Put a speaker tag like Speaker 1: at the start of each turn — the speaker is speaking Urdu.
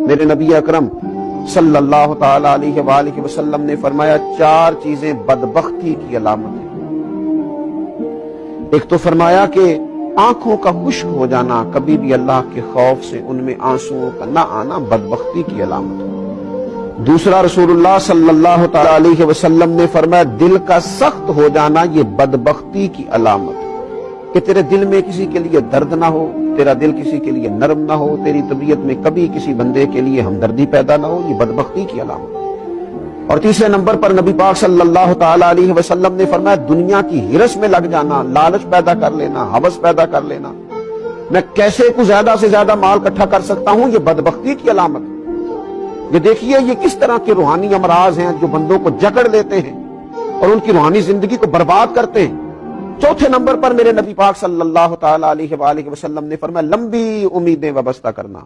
Speaker 1: میرے نبی اکرم صلی اللہ تعالی علیہ وآلہ وسلم نے فرمایا 4 چیزیں بدبختی کی علامت ہیں۔ ایک تو فرمایا کہ آنکھوں کا خشک ہو جانا، کبھی بھی اللہ کے خوف سے ان میں آنسوؤں کا نہ آنا بدبختی کی علامت ہے۔ دوسرا، رسول اللہ صلی اللہ تعالی علیہ وسلم نے فرمایا دل کا سخت ہو جانا یہ بدبختی کی علامت ہے، کہ تیرے دل میں کسی کے لیے درد نہ ہو، تیرا دل کسی کے لیے نرم نہ ہو، تیری طبیعت میں کبھی کسی بندے کے لیے ہمدردی پیدا نہ ہو، یہ بدبختی کی علامت ہے۔ اور تیسرے نمبر پر نبی پاک صلی اللہ تعالی علیہ وسلم نے فرمایا دنیا کی ہرس میں لگ جانا، لالچ پیدا کر لینا، ہوس پیدا کر لینا، میں کیسے کو زیادہ سے زیادہ مال اکٹھا کر سکتا ہوں، یہ بدبختی کی علامت ہے۔ یہ دیکھیے یہ کس طرح کے روحانی امراض ہیں جو بندوں کو جکڑ لیتے ہیں اور ان کی روحانی زندگی کو برباد کرتے ہیں۔ چوتھے نمبر پر میرے نبی پاک صلی اللہ تعالی علیہ وآلہ وسلم نے فرمایا لمبی امیدیں وابستہ کرنا۔